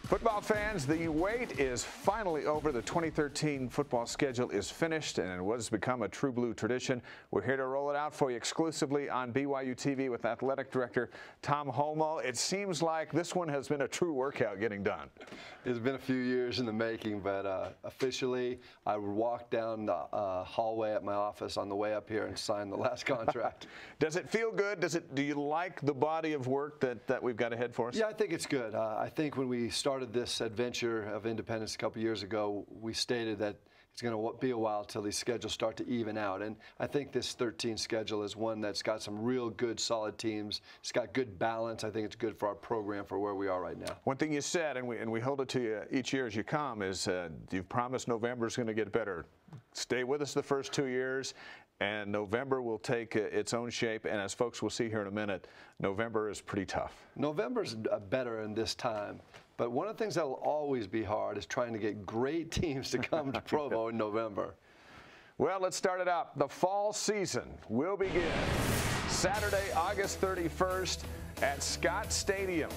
Football fans, the wait is finally over. The 2013 football schedule is finished, and what has become a true blue tradition. We're here to roll it out for you exclusively on BYU TV with Athletic Director Tom Holmoe. It seems like this one has been a true workout getting done. It's been a few years in the making, but officially I would walk down the hallway at my office on the way up here and sign the last contract. Does it feel good? Do you like the body of work that we've got ahead for us? Yeah, I think it's good. I think when we started this adventure of independence a couple years ago, we stated that it's going to be a while till these schedules start to even out. And I think this 13 schedule is one that's got some real good, solid teams. It's got good balance. I think it's good for our program for where we are right now. One thing you said, and we hold it to you each year as you come, is you've promised November is going to get better. Stay with us the first 2 years, and November will take its own shape. And as folks will see here in a minute, November is pretty tough. November's better in this time. But one of the things that will always be hard is trying to get great teams to come to Provo in November. Well, let's start it up. The fall season will begin Saturday, August 31st at Scott Stadium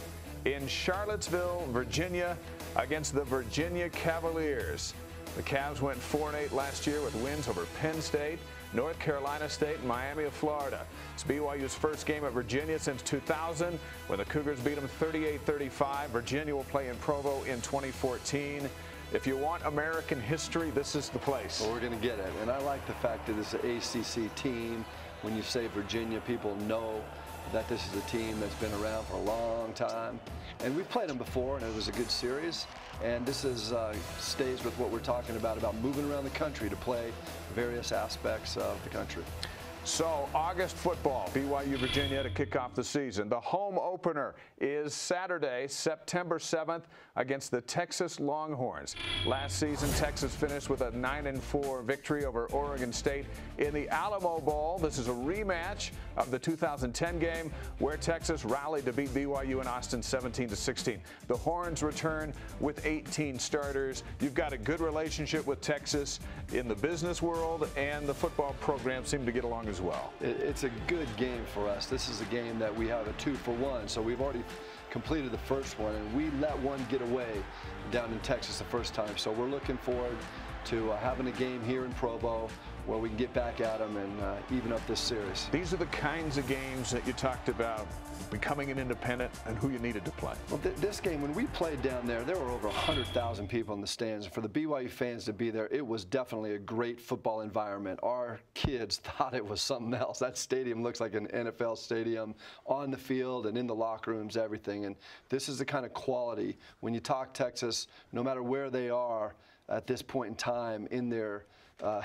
in Charlottesville, Virginia, against the Virginia Cavaliers. The Cavs went 4-8 last year with wins over Penn State, North Carolina State, and Miami of Florida. It's BYU's first game at Virginia since 2000, when the Cougars beat them 38-35. Virginia will play in Provo in 2014. If you want American history, this is the place. Well, we're going to get it. And I like the fact that it's an ACC team. When you say Virginia, people know that this is a team that's been around for a long time. And we've played them before, and it was a good series. And this is stays with what we're talking about moving around the country to play various aspects of the country. So, August football, BYU Virginia to kick off the season. The home opener is Saturday, September 7th against the Texas Longhorns. Last season, Texas finished with a 9-4 victory over Oregon State in the Alamo Bowl. This is a rematch of the 2010 game where Texas rallied to beat BYU in Austin 17-16. The Horns return with 18 starters. You've got a good relationship with Texas in the business world, and the football program seem to get along as well. It's a good game for us. This is a game that we have a 2-for-1, so we've already completed the first one, and we let one get away down in Texas the first time. So we're looking forward to having a game here in Provo where we can get back at them and even up this series. These are the kinds of games that you talked about, becoming an independent and who you needed to play. Well, this game, when we played down there, there were over 100,000 people in the stands. And for the BYU fans to be there, it was definitely a great football environment. Our kids thought it was something else. That stadium looks like an NFL stadium on the field and in the locker rooms, everything. And this is the kind of quality. When you talk Texas, no matter where they are at this point in time in their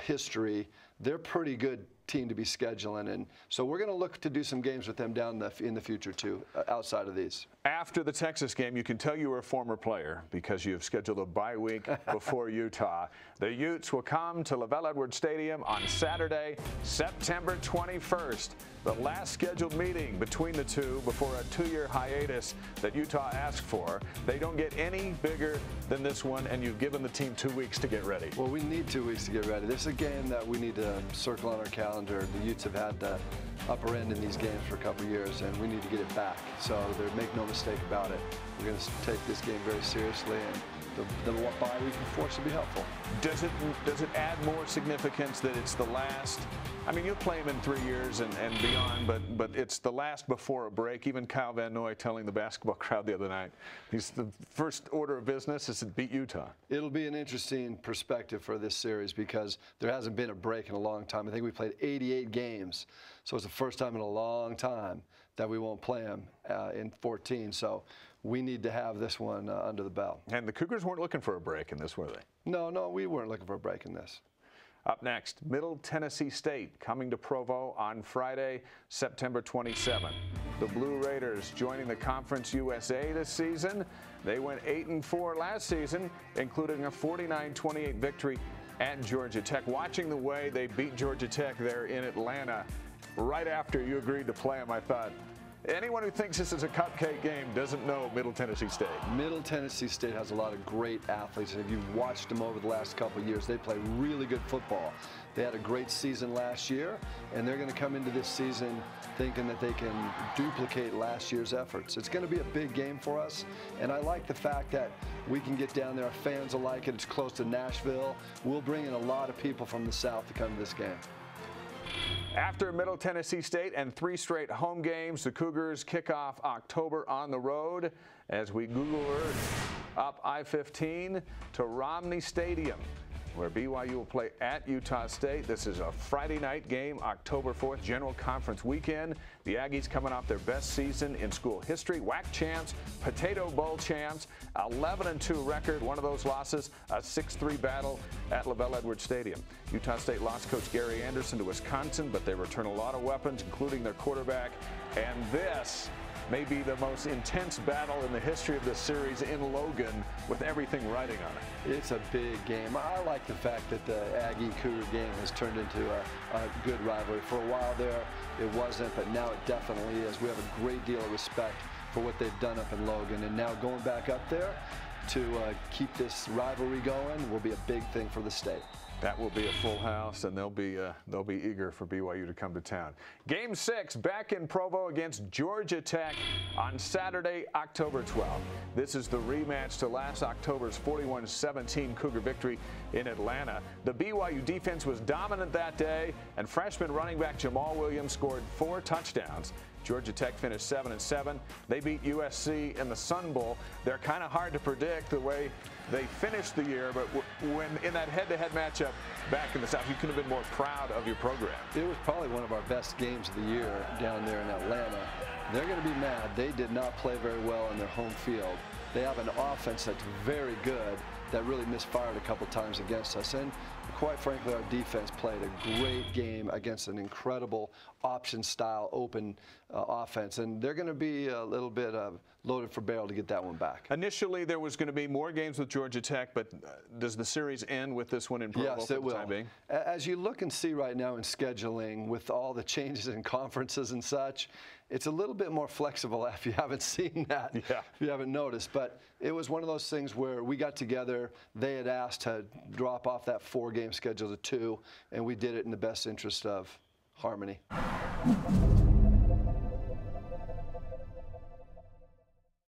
history, they're a pretty good team to be scheduling, and so we're going to look to do some games with them down in the future too, outside of these. After the Texas game, you can tell you were a former player because you have scheduled a bye week before Utah. The Utes will come to LaVell Edwards Stadium on Saturday, September 21st. The last scheduled meeting between the two before a 2-year hiatus that Utah asked for. They don't get any bigger than this one, and you've given the team 2 weeks to get ready. Well, we need 2 weeks to get ready. This is a game that we need to circle on our calendar. The Utes have had the upper end in these games for a couple of years, and we need to get it back. So make no mistake about it. We're going to take this game very seriously, and the bye week before should be helpful. Does it add more significance that it's the last? I mean, you'll play him in 3 years and beyond, but it's the last before a break. Even Kyle Van Noy telling the basketball crowd the other night, the first order of business is to beat Utah. It'll be an interesting perspective for this series because there hasn't been a break in a long time. I think we played 88 games, so it's the first time in a long time that we won't play them in 14. So we need to have this one under the belt. And the Cougars weren't looking for a break in this, were they? No, we weren't looking for a break in this. Up next, Middle Tennessee State coming to Provo on Friday, September 27th. The Blue Raiders joining the Conference USA this season. They went 8-4 last season, including a 49-28 victory at Georgia Tech. Watching the way they beat Georgia Tech there in Atlanta, right after you agreed to play them, I thought, Anyone who thinks this is a cupcake game doesn't know Middle Tennessee State. Middle Tennessee State has a lot of great athletes. If you've watched them over the last couple of years, they play really good football. They had a great season last year, and they're going to come into this season thinking that they can duplicate last year's efforts. It's going to be a big game for us, and I like the fact that we can get down there. Our fans will like it. It's close to Nashville. We'll bring in a lot of people from the South to come to this game. After Middle Tennessee State and 3 straight home games, the Cougars kick off October on the road as we Google Earth up I-15 to Romney Stadium, where BYU will play at Utah State. This is a Friday night game, October 4th, General Conference weekend. The Aggies coming off their best season in school history, WAC champs, Potato Bowl champs, 11-2 record. One of those losses, a 6-3 battle at LaVell Edwards Stadium. Utah State lost coach Gary Anderson to Wisconsin, but they return a lot of weapons, including their quarterback. And this may be the most intense battle in the history of this series in Logan, with everything riding on it. It's a big game. I like the fact that the Aggie-Cougar game has turned into a good rivalry. For a while there, it wasn't, but now it definitely is. We have a great deal of respect for what they've done up in Logan, and now going back up there to keep this rivalry going will be a big thing for the state. That will be a full house, and they'll be eager for BYU to come to town. Game 6 back in Provo against Georgia Tech on Saturday, October 12th. This is the rematch to last October's 41-17 Cougar victory in Atlanta. The BYU defense was dominant that day, and freshman running back Jamal Williams scored 4 touchdowns. Georgia Tech finished 7-7. They beat USC in the Sun Bowl. They're kind of hard to predict the way they finished the year, but when in that head-to-head matchup back in the South, you could have been more proud of your program. It was probably one of our best games of the year down there in Atlanta. They're going to be mad. They did not play very well in their home field. They have an offense that's very good that really misfired a couple times against us. And quite frankly, our defense played a great game against an incredible option-style open offense. And they're going to be a little bit loaded for barrel to get that one back. Initially, there was going to be more games with Georgia Tech, but does the series end with this one in Provo? Yes, it will. Time being? As you look and see right now in scheduling, with all the changes in conferences and such, it's a little bit more flexible if you haven't seen that, if you haven't noticed. But it was one of those things where we got together. They had asked to drop off that 4-game schedule to 2, and we did it in the best interest of harmony.